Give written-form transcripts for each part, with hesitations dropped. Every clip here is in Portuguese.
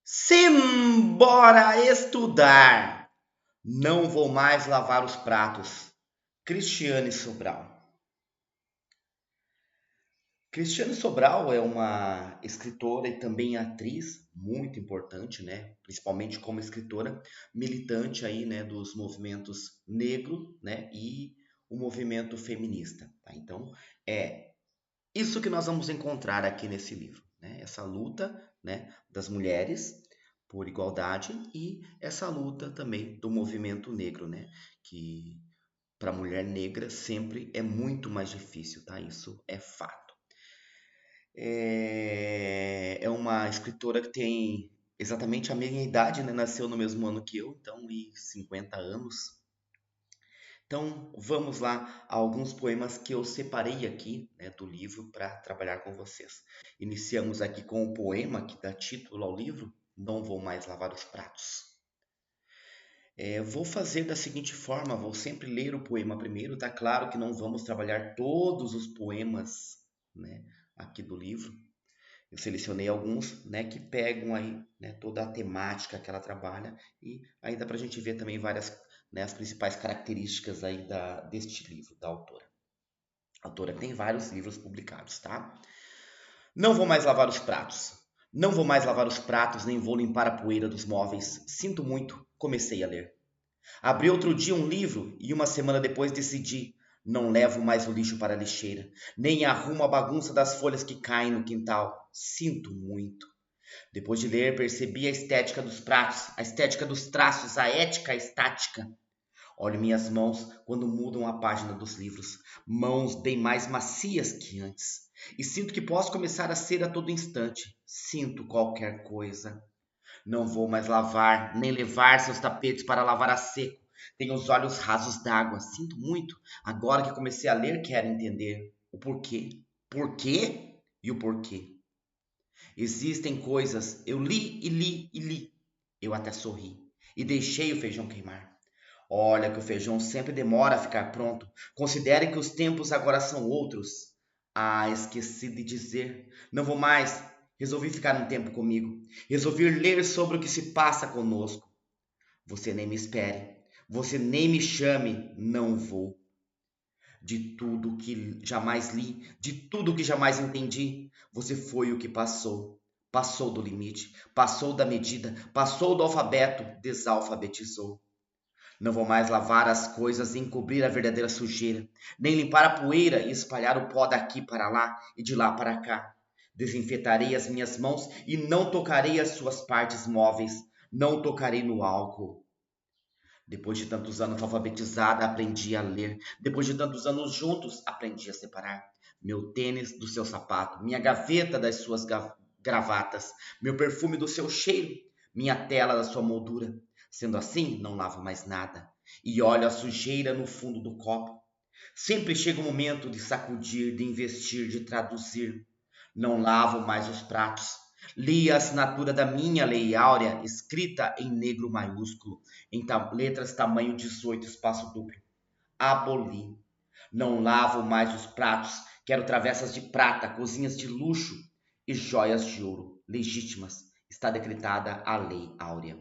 Simbora estudar! Não vou mais lavar os pratos. Cristiane Sobral. Cristiane Sobral é uma escritora e também atriz muito importante, né? Principalmente como escritora, militante aí, né, dos movimentos negro, né, e o movimento feminista, tá? Então, é isso que nós vamos encontrar aqui nesse livro, né? Essa luta, né, das mulheres por igualdade e essa luta também do movimento negro, né? Que para a mulher negra sempre é muito mais difícil, tá? Isso é fato. É uma escritora que tem exatamente a minha idade, né? Nasceu no mesmo ano que eu, então, e 50 anos. Então, vamos lá a alguns poemas que eu separei aqui, né, do livro para trabalhar com vocês. Iniciamos aqui com o poema que dá título ao livro, Não Vou Mais Lavar os Pratos. Vou fazer da seguinte forma, vou sempre ler o poema primeiro, tá claro que não vamos trabalhar todos os poemas, né, aqui do livro. Eu selecionei alguns, né, que pegam aí, né, toda a temática que ela trabalha e aí dá para a gente ver também várias, né, as principais características aí deste livro, da autora. A autora tem vários livros publicados, tá? Não vou mais lavar os pratos. Não vou mais lavar os pratos, nem vou limpar a poeira dos móveis. Sinto muito, comecei a ler. Abri outro dia um livro e uma semana depois decidi. Não levo mais o lixo para a lixeira, nem arrumo a bagunça das folhas que caem no quintal. Sinto muito. Depois de ler, percebi a estética dos pratos, a estética dos traços, a ética estática. Olho minhas mãos quando mudam a página dos livros, mãos bem mais macias que antes. E sinto que posso começar a ser a todo instante. Sinto qualquer coisa. Não vou mais lavar, nem levar seus tapetes para lavar a seco. Tenho os olhos rasos d'água. Sinto muito. Agora que comecei a ler, quero entender o porquê. Porquê e o porquê. Existem coisas. Eu li e li e li. Eu até sorri. E deixei o feijão queimar. Olha que o feijão sempre demora a ficar pronto. Considere que os tempos agora são outros. Ah, esqueci de dizer. Não vou mais. Resolvi ficar um tempo comigo. Resolvi ler sobre o que se passa conosco. Você nem me espere. Você nem me chame. Não vou. De tudo que jamais li, de tudo que jamais entendi, você foi o que passou. Passou do limite, passou da medida, passou do alfabeto, desalfabetizou. Não vou mais lavar as coisas e encobrir a verdadeira sujeira, nem limpar a poeira e espalhar o pó daqui para lá e de lá para cá. Desinfetarei as minhas mãos e não tocarei as suas partes móveis, não tocarei no álcool. Depois de tantos anos alfabetizada, aprendi a ler. Depois de tantos anos juntos, aprendi a separar. Meu tênis do seu sapato, minha gaveta das suas gravatas, meu perfume do seu cheiro, minha tela da sua moldura. Sendo assim, não lavo mais nada. E olho a sujeira no fundo do copo. Sempre chega o momento de sacudir, de investir, de traduzir. Não lavo mais os pratos. Li a assinatura da minha Lei Áurea, escrita em negro maiúsculo, em letras tamanho 18, espaço duplo. Aboli. Não lavo mais os pratos. Quero travessas de prata, cozinhas de luxo e joias de ouro, legítimas. Está decretada a Lei Áurea.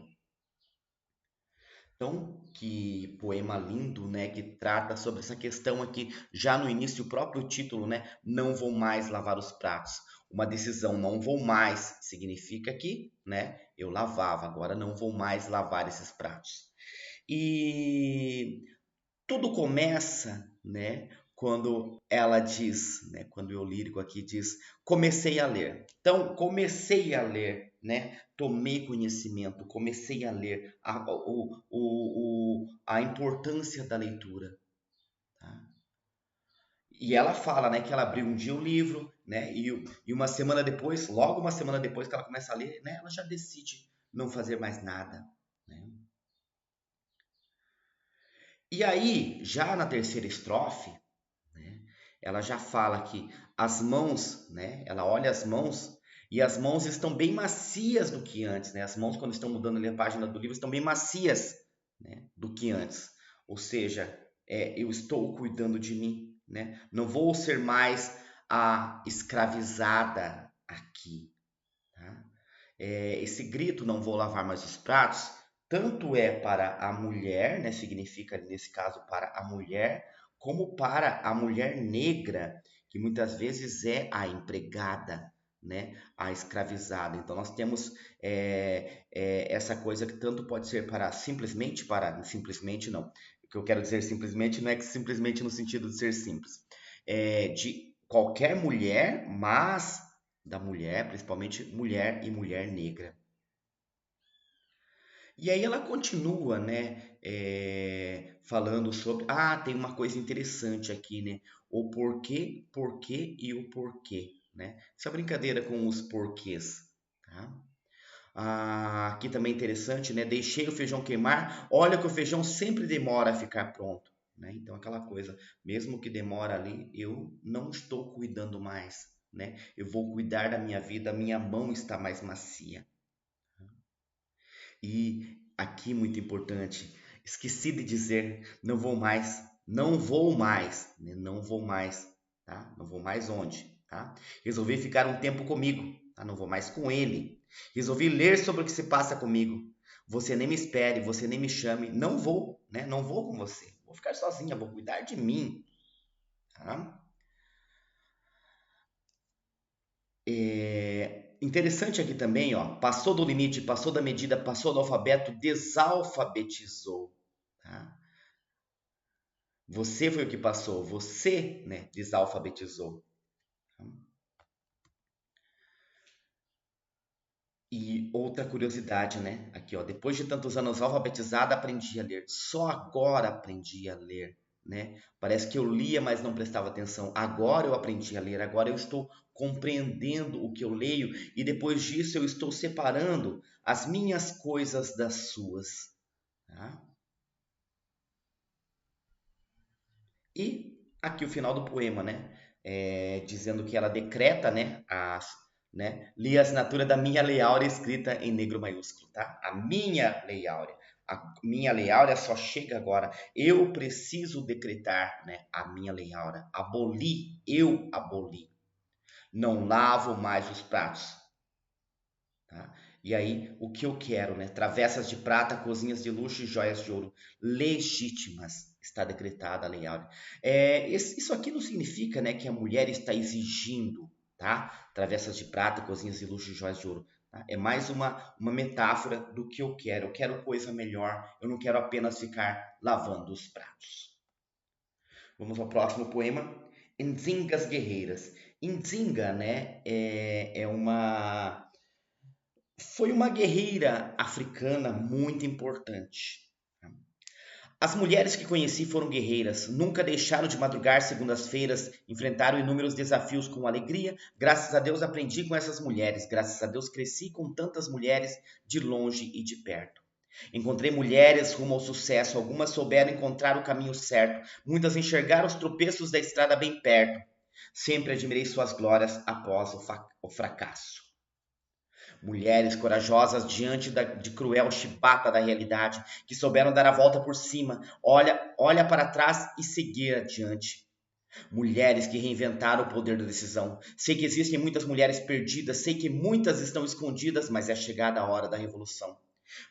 Então, que poema lindo, né, que trata sobre essa questão aqui, já no início, o próprio título, né, não vou mais lavar os pratos. Uma decisão, não vou mais, significa que, né, eu lavava, agora não vou mais lavar esses pratos. E tudo começa, né, quando ela diz, né, quando eu lírico aqui diz, comecei a ler. Então, comecei a ler, né, tomei conhecimento, comecei a ler a importância da leitura. Tá? E ela fala, né, que ela abriu um dia o livro, né, e uma semana depois, logo uma semana depois que ela começa a ler, né, ela já decide não fazer mais nada. Né? E aí, já na terceira estrofe, né, ela já fala que as mãos, né, ela olha as mãos e as mãos estão bem macias do que antes, né? As mãos, quando estão mudando ali a página do livro, estão bem macias, né, do que antes. Ou seja, eu estou cuidando de mim, né? Não vou ser mais a escravizada aqui, tá? Esse grito, não vou lavar mais os pratos, tanto é para a mulher, né, significa nesse caso para a mulher, como para a mulher negra, que muitas vezes é a empregada, né, a escravizada. Então nós temos essa coisa que tanto pode ser simplesmente não. O que eu quero dizer simplesmente não é que simplesmente no sentido de ser simples, de qualquer mulher, mas da mulher, principalmente mulher e mulher negra. E aí ela continua, né, falando sobre, tem uma coisa interessante aqui, né, o porquê, porquê e o porquê, né? Essa brincadeira com os porquês, tá? Aqui também é interessante, né? Deixei o feijão queimar, olha que o feijão sempre demora a ficar pronto, né? Então aquela coisa, mesmo que demora ali, eu não estou cuidando mais, né? Eu vou cuidar da minha vida, a minha mão está mais macia. E aqui muito importante, esqueci de dizer, não vou mais, né? Não vou mais, tá? Não vou mais onde, tá? Resolvi ficar um tempo comigo, tá? Não vou mais com ele. Resolvi ler sobre o que se passa comigo. Você nem me espere, você nem me chame, não vou, né? Não vou com você. Vou ficar sozinha, vou cuidar de mim, tá? Interessante aqui também, ó, passou do limite, passou da medida, passou do alfabeto, desalfabetizou, tá? Você foi o que passou, você, né, desalfabetizou. E outra curiosidade, né? Aqui, ó, depois de tantos anos alfabetizada, aprendi a ler. Só agora aprendi a ler, né? Parece que eu lia, mas não prestava atenção. Agora eu aprendi a ler, agora eu estou compreendendo o que eu leio e depois disso eu estou separando as minhas coisas das suas, tá? E aqui o final do poema, né? Dizendo que ela decreta, né? Li a assinatura da minha Lei Áurea escrita em negro maiúsculo, tá? A minha Lei Áurea. A minha Lei Áurea só chega agora. Eu preciso decretar, né? A minha Lei Áurea. Eu aboli. Não lavo mais os pratos, tá? E aí, o que eu quero, né? Travessas de prata, cozinhas de luxo e joias de ouro legítimas. Está decretada a Lei Áurea. Isso aqui não significa, né, que a mulher está exigindo, tá? Travessas de prata, cozinhas de luxo e joias de ouro. Tá? É mais uma metáfora do que eu quero. Eu quero coisa melhor. Eu não quero apenas ficar lavando os pratos. Vamos ao próximo poema. Nzingas Guerreiras. Nzinga, né, foi uma guerreira africana muito importante. As mulheres que conheci foram guerreiras, nunca deixaram de madrugar segundas-feiras, enfrentaram inúmeros desafios com alegria. Graças a Deus aprendi com essas mulheres, graças a Deus cresci com tantas mulheres de longe e de perto. Encontrei mulheres rumo ao sucesso, algumas souberam encontrar o caminho certo, muitas enxergaram os tropeços da estrada bem perto. Sempre admirei suas glórias após o fracasso. Mulheres corajosas diante de cruel chibata da realidade, que souberam dar a volta por cima, olha para trás e seguir adiante. Mulheres que reinventaram o poder da decisão. Sei que existem muitas mulheres perdidas, sei que muitas estão escondidas, mas é chegada a hora da revolução.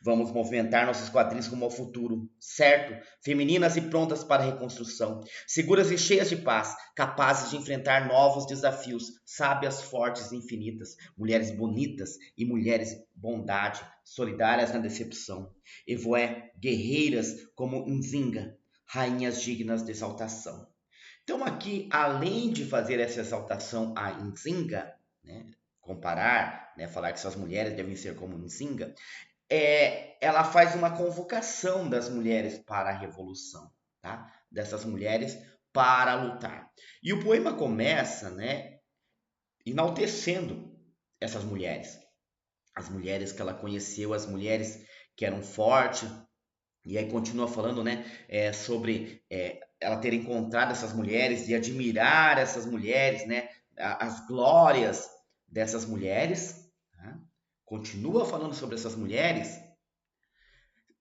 Vamos movimentar nossos quadris rumo ao futuro, certo? Femininas e prontas para a reconstrução, seguras e cheias de paz, capazes de enfrentar novos desafios, sábias, fortes e infinitas, mulheres bonitas e mulheres bondade, solidárias na decepção. Evoé, guerreiras como Nzinga, rainhas dignas de exaltação. Então aqui, além de fazer essa exaltação a Nzinga, né, comparar, né, falar que essas mulheres devem ser como Nzinga, ela faz uma convocação das mulheres para a revolução, tá? Dessas mulheres para lutar. E o poema começa, né, enaltecendo essas mulheres, as mulheres que ela conheceu, as mulheres que eram fortes. E aí continua falando, né, sobre ela ter encontrado essas mulheres e admirar essas mulheres, né, as glórias dessas mulheres. Tá? Continua falando sobre essas mulheres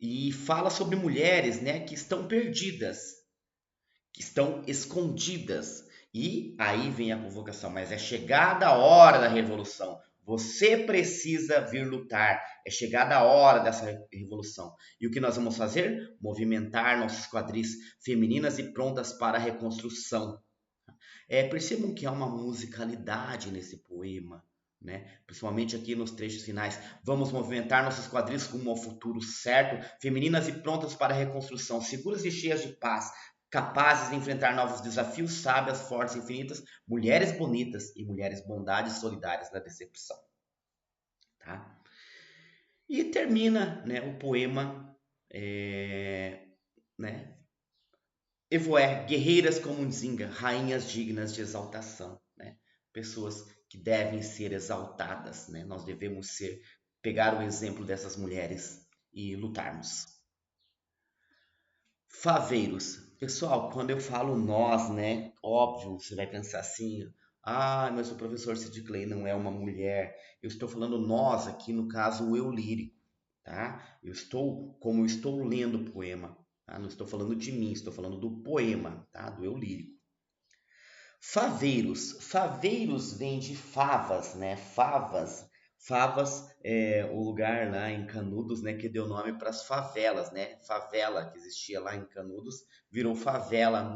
e fala sobre mulheres, né, que estão perdidas, que estão escondidas. E aí vem a convocação, mas é chegada a hora da revolução. Você precisa vir lutar. É chegada a hora dessa revolução. E o que nós vamos fazer? Movimentar nossos quadris femininas e prontas para a reconstrução. Percebam que há uma musicalidade nesse poema, né? Principalmente aqui nos trechos finais. Vamos movimentar nossos quadris rumo ao futuro certo, femininas e prontas para a reconstrução, seguras e cheias de paz, capazes de enfrentar novos desafios, sábias, fortes, infinitas, mulheres bonitas e mulheres bondades solidárias na decepção. Tá? E termina, né, o poema, né, Evoé, guerreiras como Nzinga, rainhas dignas de exaltação, né? Pessoas que devem ser exaltadas, né? Nós devemos pegar o exemplo dessas mulheres e lutarmos. Faveiros. Pessoal, quando eu falo nós, né? Óbvio, você vai pensar assim, mas o professor Sid Clay não é uma mulher. Eu estou falando nós aqui, no caso, o eu lírico, tá? Como eu estou lendo o poema, tá? Não estou falando de mim, estou falando do poema, tá? Do eu lírico. Faveiros. Faveiros vem de favas, né? Favas é o lugar lá em Canudos, né, que deu nome para as favelas, né? Favela que existia lá em Canudos virou favela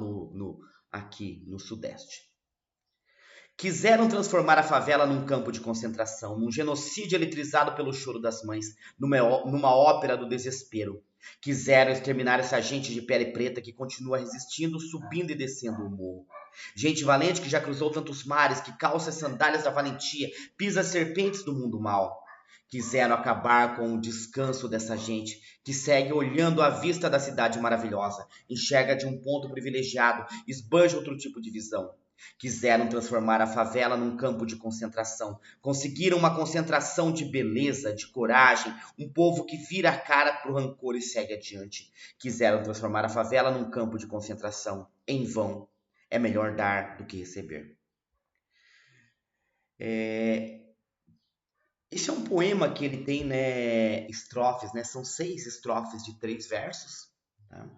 aqui no Sudeste. Quiseram transformar a favela num campo de concentração, num genocídio eletrizado pelo choro das mães, numa ópera do desespero. Quiseram exterminar essa gente de pele preta que continua resistindo, subindo e descendo o morro. Gente valente que já cruzou tantos mares, que calça as sandálias da valentia, pisa as serpentes do mundo mal. Quiseram acabar com o descanso dessa gente, que segue olhando a vista da cidade maravilhosa, enxerga de um ponto privilegiado, esbanja outro tipo de visão. Quiseram transformar a favela num campo de concentração. Conseguiram uma concentração de beleza, de coragem, um povo que vira a cara pro rancor e segue adiante. Quiseram transformar a favela num campo de concentração. Em vão. É melhor dar do que receber. Esse é um poema que ele tem, né, estrofes, né? São 6 estrofes de 3 versos. Tá?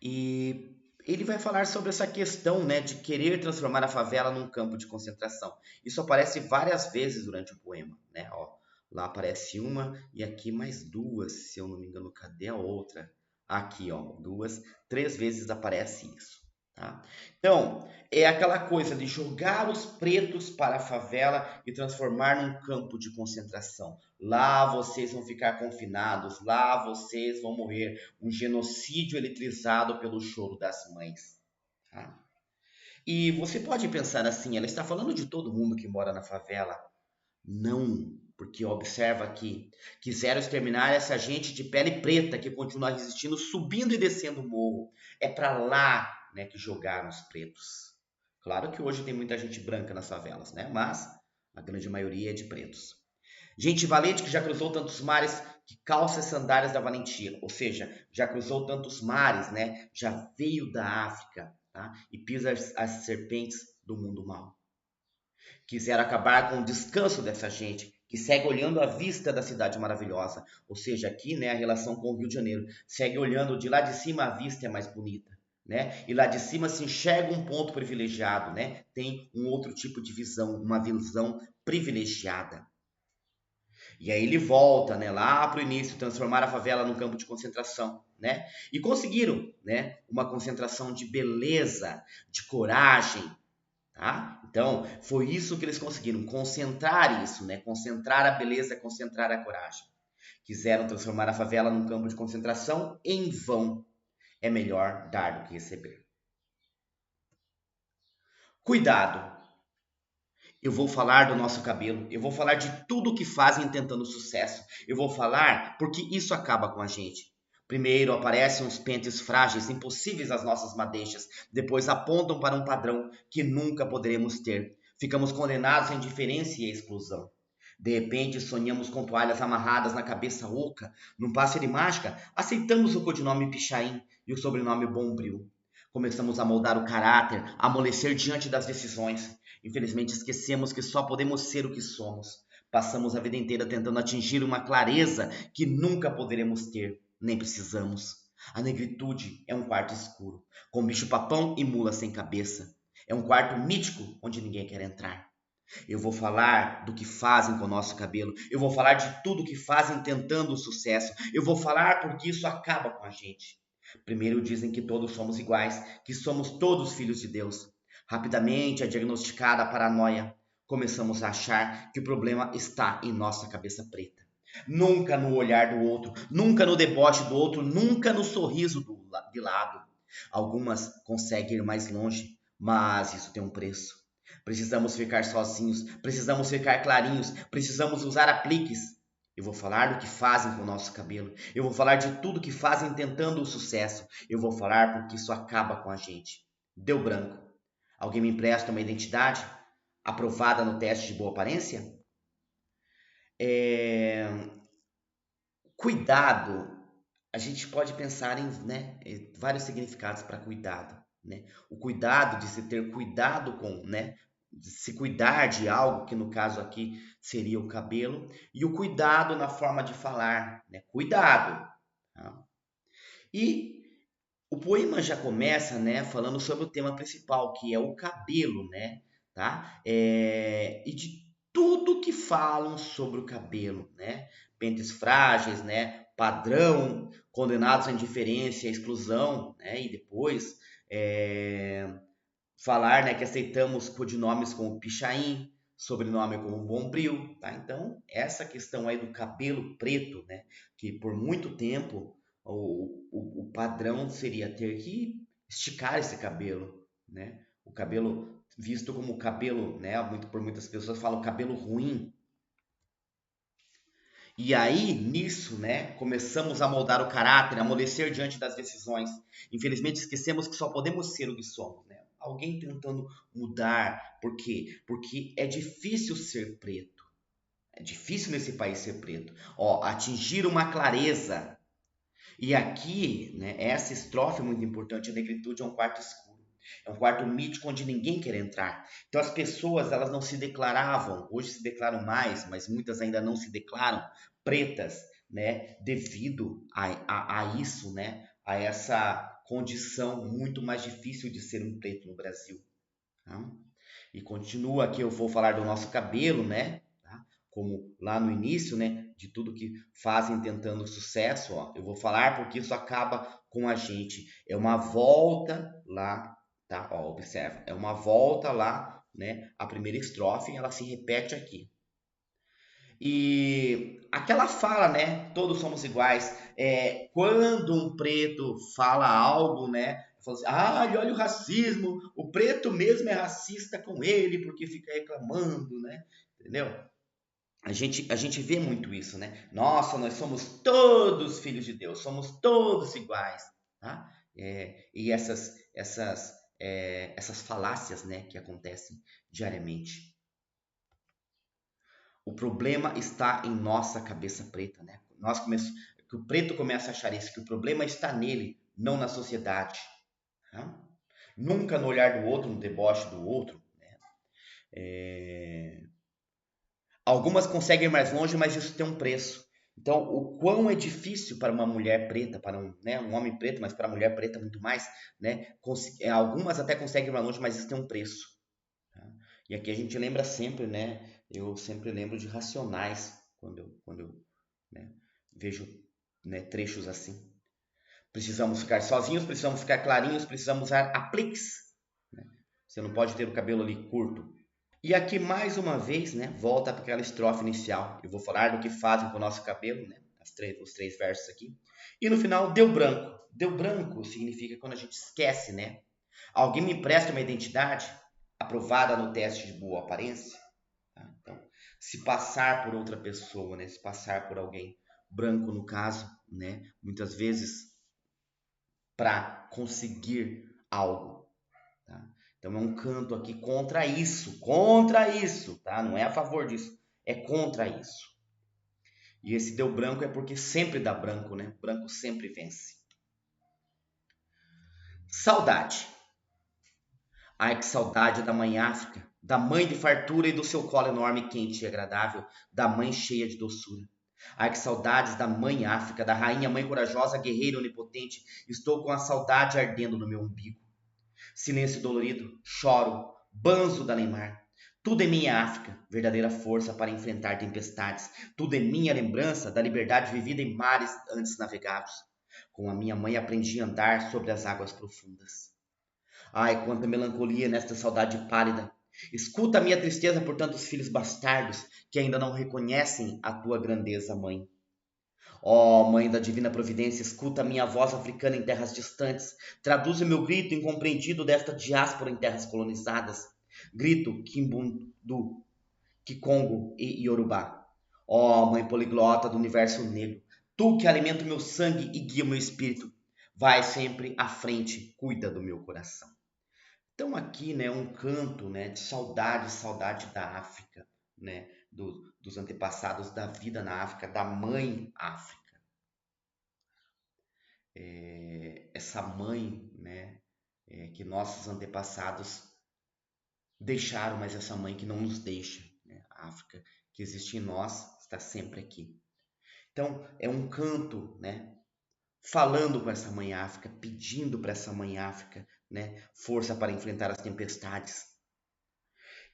E ele vai falar sobre essa questão, né, de querer transformar a favela num campo de concentração. Isso aparece várias vezes durante o poema, né? Ó, lá aparece uma e aqui mais duas, se eu não me engano. Cadê a outra? Aqui, ó, 2, 3 vezes aparece isso. Tá? Então, é aquela coisa de jogar os pretos para a favela e transformar num campo de concentração. Lá vocês vão ficar confinados, lá vocês vão morrer. Um genocídio eletrizado pelo choro das mães. Tá? E você pode pensar assim, ela está falando de todo mundo que mora na favela. Não, porque observa aqui, quiseram exterminar essa gente de pele preta que continua resistindo, subindo e descendo o morro. É para lá, né, que jogaram os pretos. Claro que hoje tem muita gente branca nas favelas, né? Mas a grande maioria é de pretos. Gente valente que já cruzou tantos mares, que calça as sandálias da valentia. Ou seja, já cruzou tantos mares, né? Já veio da África, tá? E pisa as serpentes do mundo mal. Quiseram acabar com o descanso dessa gente, que segue olhando a vista da cidade maravilhosa. Ou seja, aqui, né, a relação com o Rio de Janeiro. Segue olhando de lá de cima, a vista é mais bonita. Né? E lá de cima se enxerga um ponto privilegiado, né? Tem um outro tipo de visão, uma visão privilegiada. E aí ele volta, né, lá para o início, transformar a favela num campo de concentração, né? E conseguiram, né, uma concentração de beleza, de coragem, tá? Então, foi isso que eles conseguiram, concentrar isso, né? Concentrar a beleza, concentrar a coragem. Quiseram transformar a favela num campo de concentração em vão. É melhor dar do que receber. Cuidado. Eu vou falar do nosso cabelo, eu vou falar de tudo que fazem tentando sucesso. Eu vou falar porque isso acaba com a gente. Primeiro aparecem uns pentes frágeis, impossíveis às nossas madeixas. Depois apontam para um padrão que nunca poderemos ter. Ficamos condenados à indiferença e à exclusão. De repente, sonhamos com toalhas amarradas na cabeça oca. Num passe de mágica, aceitamos o codinome Pichain e o sobrenome Bombril. Começamos a moldar o caráter, a amolecer diante das decisões. Infelizmente, esquecemos que só podemos ser o que somos. Passamos a vida inteira tentando atingir uma clareza que nunca poderemos ter, nem precisamos. A negritude é um quarto escuro, com bicho-papão e mula sem cabeça. É um quarto mítico onde ninguém quer entrar. Eu vou falar do que fazem com o nosso cabelo. Eu vou falar de tudo que fazem tentando o sucesso. Eu vou falar porque isso acaba com a gente. Primeiro dizem que todos somos iguais, que somos todos filhos de Deus. Rapidamente é diagnosticada a paranoia. Começamos a achar que o problema está em nossa cabeça preta. Nunca no olhar do outro, nunca no deboche do outro, nunca no sorriso de lado. Algumas conseguem ir mais longe, mas isso tem um preço. Precisamos ficar sozinhos, precisamos ficar clarinhos, precisamos usar apliques. Eu vou falar do que fazem com o nosso cabelo. Eu vou falar de tudo que fazem tentando o sucesso. Eu vou falar porque isso acaba com a gente. Deu branco. Alguém me empresta uma identidade aprovada no teste de boa aparência? É... Cuidado. A gente pode pensar em, né, vários significados para cuidado, né? O cuidado de se ter cuidado com, né, de se cuidar de algo, que no caso aqui seria o cabelo, e o cuidado na forma de falar, né? Cuidado. Tá? E o poema já começa, né, falando sobre o tema principal, que é o cabelo, né? Tá? E de tudo que falam sobre o cabelo, né? Pentes frágeis, né? Padrão, condenados à indiferença e à exclusão, né? E depois falar, né, que aceitamos codinomes como Pichain, sobrenome como Bombril, tá? Então, essa questão aí do cabelo preto, né, que por muito tempo o padrão seria ter que esticar esse cabelo, né? O cabelo visto como cabelo, né, por muitas pessoas falam cabelo ruim. E aí, nisso, né, começamos a moldar o caráter, a amolecer diante das decisões. Infelizmente, esquecemos que só podemos ser o que somos, né? Alguém tentando mudar. Por quê? Porque é difícil ser preto. É difícil nesse país ser preto. Ó, atingir uma clareza. E aqui, né, essa estrofe é muito importante. A negritude é um quarto escuro. É um quarto mítico onde ninguém quer entrar. Então as pessoas, elas não se declaravam, hoje se declaram mais, mas muitas ainda não se declaram pretas, né, devido a isso, né, a essa condição muito mais difícil de ser um preto no Brasil. Tá? E continua aqui, eu vou falar do nosso cabelo, né? Tá? Como lá no início, né? De tudo que fazem tentando sucesso, ó. Eu vou falar porque isso acaba com a gente. É uma volta lá, tá? Ó, observa. É uma volta lá, né? A primeira estrofe, ela se repete aqui. E aquela fala, né? Todos somos iguais. Quando um preto fala algo, né? Fala assim, olha o racismo, o preto mesmo é racista com ele porque fica reclamando, né? Entendeu? A gente vê muito isso, né? Nossa, nós somos todos filhos de Deus, somos todos iguais, tá? E essas falácias, né, que acontecem diariamente. O problema está em nossa cabeça preta, né? Que o preto começa a achar isso, que o problema está nele, não na sociedade. Tá? Nunca no olhar do outro, no deboche do outro. Né? Algumas conseguem ir mais longe, mas isso tem um preço. Então, o quão é difícil para uma mulher preta, para um homem preto, mas para a mulher preta muito mais, né? Algumas até conseguem ir mais longe, mas isso tem um preço. Tá? E aqui a gente lembra sempre, né? Eu sempre lembro de Racionais quando eu né, vejo, né, trechos assim. Precisamos ficar sozinhos, precisamos ficar clarinhos, precisamos usar apliques. Né? Você não pode ter o cabelo ali curto. E aqui mais uma vez, né, volta para aquela estrofe inicial. Eu vou falar do que fazem com o nosso cabelo, né? Os três versos aqui. E no final, deu branco. Deu branco significa quando a gente esquece, né? Alguém me empresta uma identidade aprovada no teste de boa aparência? Tá? Então, se passar por outra pessoa, né? Se passar por alguém branco no caso, né? Muitas vezes para conseguir algo. Tá? Então é um canto aqui contra isso, tá? Não é a favor disso, é contra isso. E esse deu branco é porque sempre dá branco, né? Branco sempre vence. Saudade. Ai, que saudade da mãe África, da mãe de fartura e do seu colo enorme, quente e agradável, da mãe cheia de doçura. Ai, que saudades da mãe África, da rainha mãe corajosa, guerreira onipotente. Estou com a saudade ardendo no meu umbigo. Silêncio dolorido, choro, banzo da Neymar. Tudo é minha África, verdadeira força para enfrentar tempestades. Tudo é minha lembrança da liberdade vivida em mares antes navegados. Com a minha mãe aprendi a andar sobre as águas profundas. Ai, quanta melancolia nesta saudade pálida. Escuta a minha tristeza por tantos filhos bastardos que ainda não reconhecem a tua grandeza, mãe. Ó, Mãe da Divina Providência, escuta a minha voz africana em terras distantes. Traduz o meu grito incompreendido desta diáspora em terras colonizadas. Grito Kimbundu, Kikongo e Yorubá. Ó, Mãe poliglota do universo negro, tu que alimenta o meu sangue e guia o meu espírito, vai sempre à frente, cuida do meu coração. Então aqui, né, um canto, né, de saudade, saudade da África, né, dos antepassados, da vida na África, da mãe África. Essa mãe, né, que nossos antepassados deixaram, mas essa mãe que não nos deixa, né, a África que existe em nós está sempre aqui. Então é um canto, né, falando com essa mãe África, pedindo para essa mãe África, né, força para enfrentar as tempestades.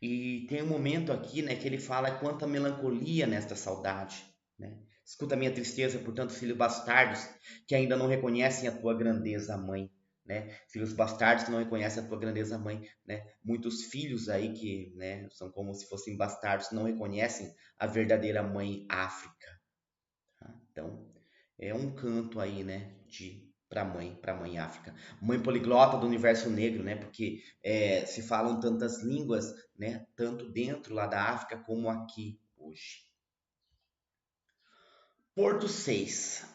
E tem um momento aqui, né, que ele fala quanta melancolia nesta saudade, né? Escuta a minha tristeza por tantos filhos bastardos que ainda não reconhecem a tua grandeza, mãe, né? Filhos bastardos que não reconhecem a tua grandeza, mãe, né? Muitos filhos aí que, né, são como se fossem bastardos, não reconhecem a verdadeira mãe África, tá? Então, é um canto aí, né, de para mãe África, mãe poliglota do universo negro, né, porque se falam tantas línguas, né, tanto dentro lá da África como aqui hoje. Porto 6.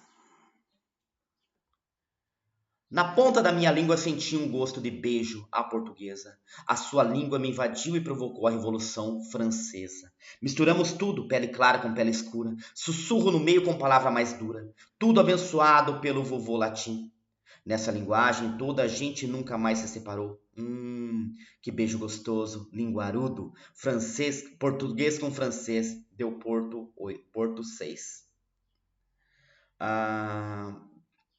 Na ponta da minha língua senti um gosto de beijo à portuguesa. A sua língua me invadiu e provocou a Revolução Francesa. Misturamos tudo, pele clara com pele escura, sussurro no meio com palavra mais dura, tudo abençoado pelo vovô latim. Nessa linguagem toda a gente nunca mais se separou. Que beijo gostoso, linguarudo, francês, português com francês, deu Porto 6. Ah,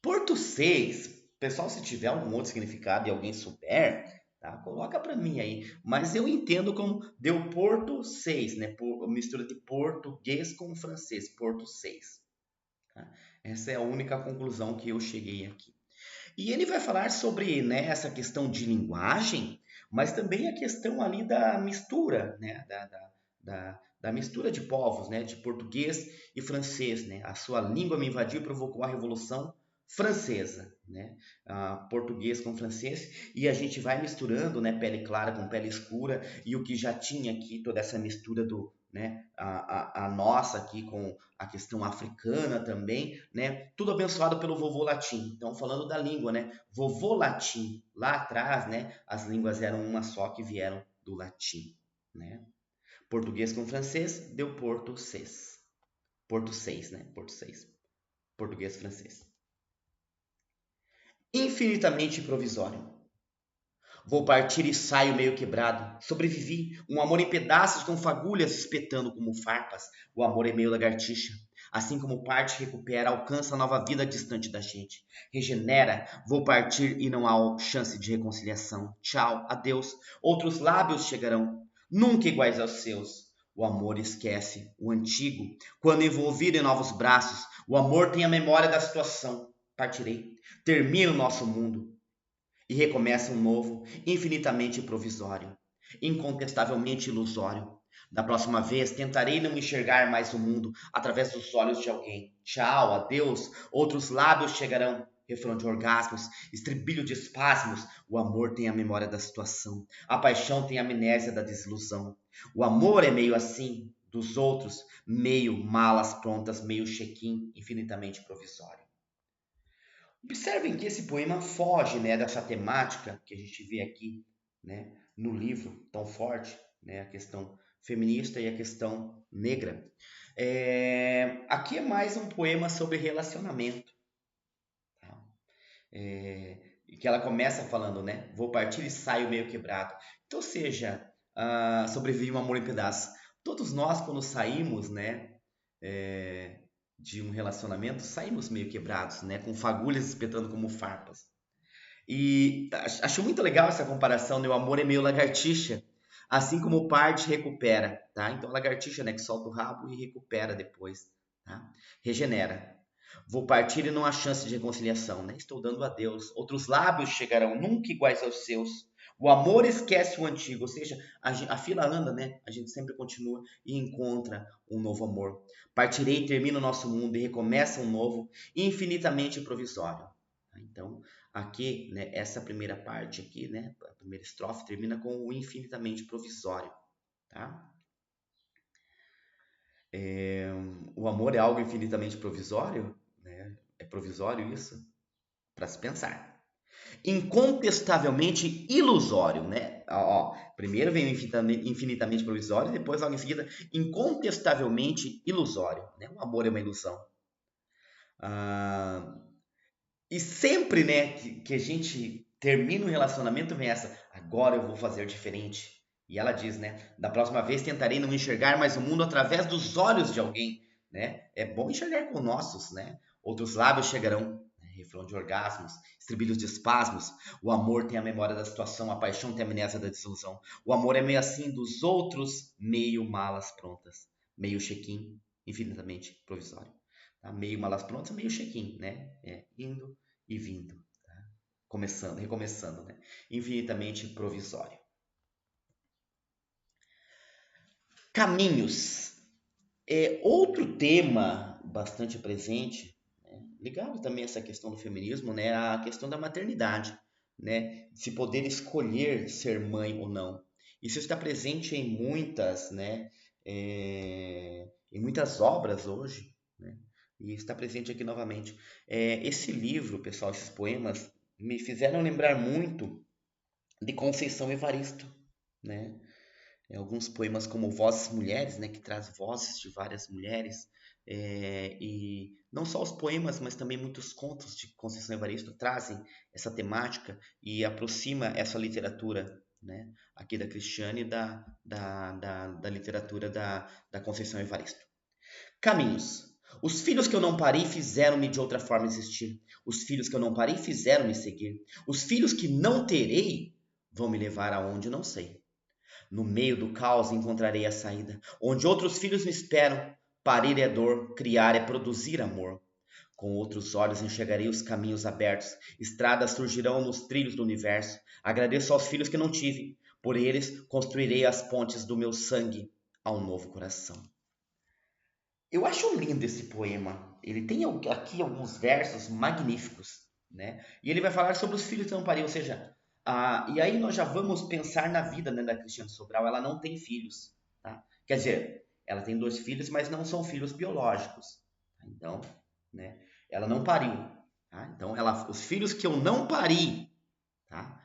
Porto 6, pessoal, se tiver algum outro significado e alguém souber, tá? Coloca para mim aí. Mas eu entendo como deu Porto 6, né? Mistura de português com francês, Porto 6. Tá? Essa é a única conclusão que eu cheguei aqui. E ele vai falar sobre, né, essa questão de linguagem, mas também a questão ali da mistura, né, da mistura de povos, né, de português e francês, né. A sua língua me invadiu e provocou a Revolução Francesa, né, português com francês, e a gente vai misturando, né, pele clara com pele escura, e o que já tinha aqui, toda essa mistura do, né, a nossa aqui com a questão africana também, né, tudo abençoado pelo vovô latim. Então, falando da língua, né, vovô latim, lá atrás, né, as línguas eram uma só que vieram do latim, né. Português com francês deu Porto 6. Porto 6, né? Porto 6. Português francês. Infinitamente provisório. Vou partir e saio meio quebrado. Sobrevivi, um amor em pedaços com fagulhas espetando como farpas. O amor é meio lagartixa. Assim como parte, recupera, alcança nova vida distante da gente. Regenera, vou partir e não há chance de reconciliação. Tchau, adeus. Outros lábios chegarão, nunca iguais aos seus. O amor esquece o antigo. Quando envolvido em novos braços, o amor tem a memória da situação. Partirei, termino nosso mundo e recomeça um novo, infinitamente provisório, incontestavelmente ilusório. Da próxima vez, tentarei não enxergar mais o mundo através dos olhos de alguém. Tchau, adeus, outros lábios chegarão. Refrão de orgasmos, estribilho de espasmos. O amor tem a memória da situação. A paixão tem a amnésia da desilusão. O amor é meio assim, dos outros, meio malas prontas, meio check-in, infinitamente provisório. Observem que esse poema foge, né, dessa temática que a gente vê aqui, né, no livro tão forte, né, a questão feminista e a questão negra. Aqui é mais um poema sobre relacionamento, tá? E que ela começa falando, né, vou partir e saio meio quebrado. Então, seja, sobrevive um amor em pedaços. Todos nós, quando saímos, né, é, de um relacionamento, saímos meio quebrados, né? Com fagulhas espetando como farpas. E acho muito legal essa comparação, né? O amor é meio lagartixa. Assim como o parde recupera, tá? Então a lagartixa, né, que solta o rabo e recupera depois, tá? Regenera. Vou partir e não há chance de reconciliação, né? Estou dando a Deus. Outros lábios chegarão, nunca iguais aos seus. O amor esquece o antigo, ou seja, a fila anda, né? A gente sempre continua e encontra um novo amor. Partirei, termina o nosso mundo e recomeça um novo, infinitamente provisório. Então, aqui, né, essa primeira parte aqui, né, a primeira estrofe termina com o infinitamente provisório, tá? O amor é algo infinitamente provisório, né? É provisório isso? Para se pensar. Incontestavelmente ilusório, né? Primeiro vem o infinitamente provisório, depois logo em seguida, incontestavelmente ilusório, né? O amor é uma ilusão. Ah, e sempre, né, que a gente termina um relacionamento, vem essa, agora eu vou fazer diferente. E ela diz, né, da próxima vez tentarei não enxergar mais o mundo através dos olhos de alguém, né? É bom enxergar com nossos, né? Outros lábios chegarão, né? Refrão de orgasmos, estribilhos de espasmos. O amor tem a memória da situação, a paixão tem a amnésia da desilusão. O amor é meio assim dos outros, meio malas prontas, meio check-in, infinitamente provisório. Tá? Meio malas prontas, meio check-in, né? Indo e vindo, tá? Começando, recomeçando, né? Infinitamente provisório. Caminhos. Outro tema bastante presente, né? Ligado também a essa questão do feminismo, né? A questão da maternidade, né? Se poder escolher ser mãe ou não. Isso está presente em muitas, né? Em muitas obras hoje, né? E está presente aqui novamente. Esse livro, pessoal, esses poemas me fizeram lembrar muito de Conceição Evaristo, né? Alguns poemas como Vozes Mulheres, né, que traz vozes de várias mulheres, e não só os poemas, mas também muitos contos de Conceição Evaristo trazem essa temática e aproxima essa literatura, né, aqui da Cristiane da literatura da Conceição Evaristo. Caminhos. Os filhos que eu não parei fizeram-me de outra forma existir. Os filhos que eu não parei fizeram-me seguir. Os filhos que não terei vão me levar aonde não sei. No meio do caos encontrarei a saída, onde outros filhos me esperam. Parir é dor, criar é produzir amor. Com outros olhos enxergarei os caminhos abertos, estradas surgirão nos trilhos do universo. Agradeço aos filhos que não tive, por eles construirei as pontes do meu sangue ao novo coração. Eu acho lindo esse poema. Ele tem aqui alguns versos magníficos, né? E ele vai falar sobre os filhos que não pariu, ou seja, e aí nós já vamos pensar na vida, né, da Cristiane Sobral. Ela não tem filhos, tá? Quer dizer, ela tem 2 filhos, mas não são filhos biológicos. Então, né, ela não pariu, tá? Então, os filhos que eu não pari, tá?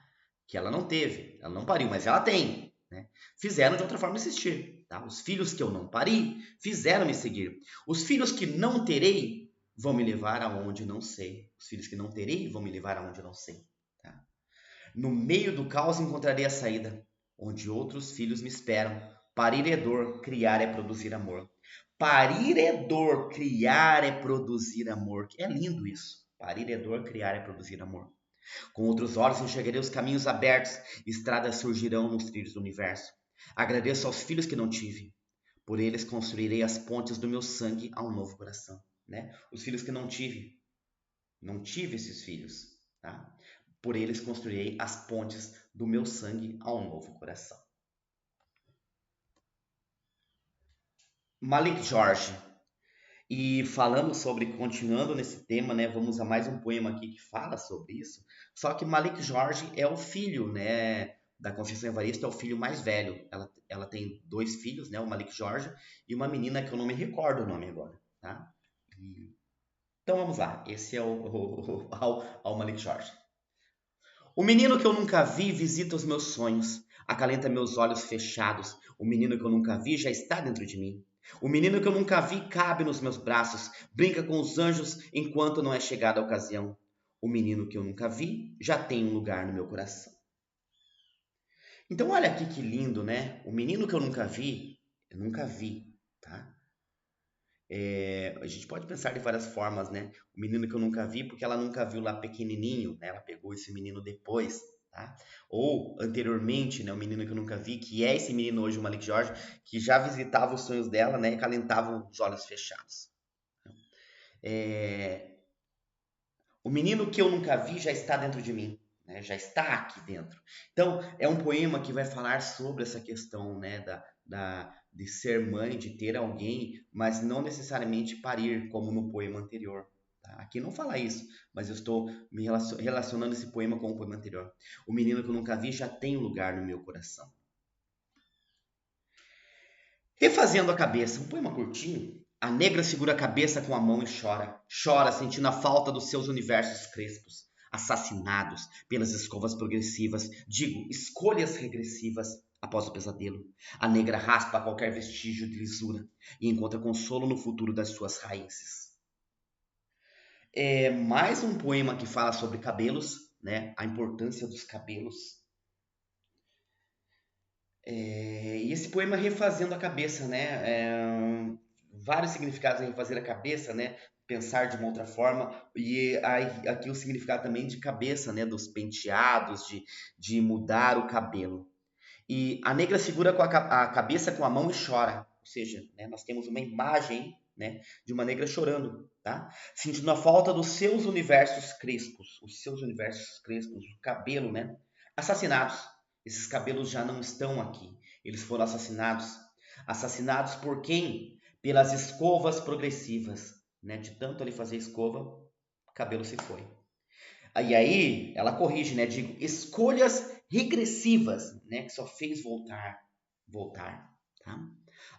Que ela não teve, ela não pariu, mas ela tem, né? Fizeram de outra forma existir, tá? Os filhos que eu não pari fizeram me seguir. Os filhos que não terei vão me levar aonde não sei. Os filhos que não terei vão me levar aonde não sei, tá? No meio do caos encontrarei a saída, onde outros filhos me esperam. Parir é dor, criar é produzir amor. Parir é dor, criar é produzir amor. É lindo isso. Parir é dor, criar é produzir amor. Com outros olhos enxergarei os caminhos abertos, estradas surgirão nos trilhos do universo. Agradeço aos filhos que não tive, por eles construirei as pontes do meu sangue a um novo coração, né? Os filhos que não tive, não tive esses filhos, tá? Por eles construirei as pontes do meu sangue a um novo coração. Malik Jorge. E falando sobre, continuando nesse tema, né, vamos a mais um poema aqui que fala sobre isso. Só que Malik Jorge é o filho, né, da Conceição Evaristo, é o filho mais velho. Ela tem 2 filhos, né, o Malik Jorge e uma menina que eu não me recordo o nome agora, tá? Então vamos lá, esse é ao Malik Jorge. O menino que eu nunca vi visita os meus sonhos, acalenta meus olhos fechados. O menino que eu nunca vi já está dentro de mim. O menino que eu nunca vi cabe nos meus braços, brinca com os anjos enquanto não é chegada a ocasião. O menino que eu nunca vi já tem um lugar no meu coração. Então olha aqui que lindo, né? O menino que eu nunca vi, tá? A gente pode pensar de várias formas, né? O menino que eu nunca vi, porque ela nunca viu lá pequenininho, né? Ela pegou esse menino depois. tá? Ou, anteriormente, né, o menino que eu nunca vi, que é esse menino hoje, o Malik Jorge, que já visitava os sonhos dela, né, e calentava os olhos fechados. É, o menino que eu nunca vi já está dentro de mim, né? Já está aqui dentro. Então, é um poema que vai falar sobre essa questão, né, de ser mãe, de ter alguém, mas não necessariamente parir, como no poema anterior. Tá? Aqui não fala isso, mas eu estou me relacionando esse poema com o poema anterior. O menino que eu nunca vi já tem lugar no meu coração. Refazendo a cabeça, um poema curtinho. A negra segura a cabeça com a mão e chora. Chora, sentindo a falta dos seus universos crespos, assassinados pelas escovas progressivas, digo, escolhas regressivas. Após o pesadelo, a negra raspa qualquer vestígio de lisura e encontra consolo no futuro das suas raízes. É mais um poema que fala sobre cabelos, né? A importância dos cabelos. E esse poema refazendo a cabeça, né? Vários significados em refazer a cabeça, né? Pensar de uma outra forma. E aí, aqui o significado também de cabeça, né? Dos penteados, de mudar o cabelo. E a negra segura a cabeça com a mão e chora. Ou seja, né, nós temos uma imagem, né, de uma negra chorando, tá? Sentindo a falta dos seus universos crespos, os seus universos crespos, o cabelo, né? Assassinados. Esses cabelos já não estão aqui. Eles foram assassinados. Assassinados por quem? Pelas escovas progressivas, né? De tanto ele fazer escova, o cabelo se foi. E aí ela corrige, né? Digo, escolhas regressivas, né? Que só fez voltar, tá?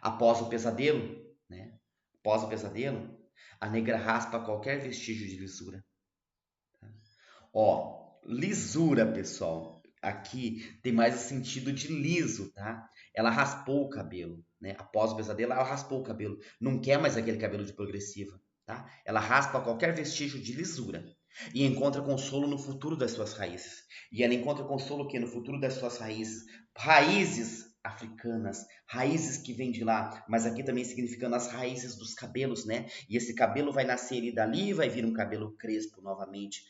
Após o pesadelo, né? Após o pesadelo, a negra raspa qualquer vestígio de lisura. Tá? Ó, lisura, pessoal. Aqui tem mais o sentido de liso, tá? Ela raspou o cabelo, né? Após o pesadelo, ela raspou o cabelo. Não quer mais aquele cabelo de progressiva, tá? Ela raspa qualquer vestígio de lisura e encontra consolo no futuro das suas raízes. E ela encontra consolo o quê? No futuro das suas raízes. Raízes africanas, raízes que vêm de lá, mas aqui também significando as raízes dos cabelos, né? E esse cabelo vai nascer e dali vai vir um cabelo crespo novamente,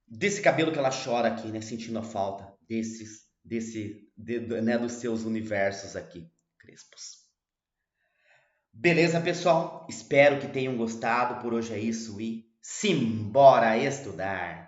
desse cabelo que ela chora aqui, né? Sentindo a falta né, dos seus universos aqui, crespos. Beleza, pessoal? Espero que tenham gostado. Por hoje é isso e simbora estudar!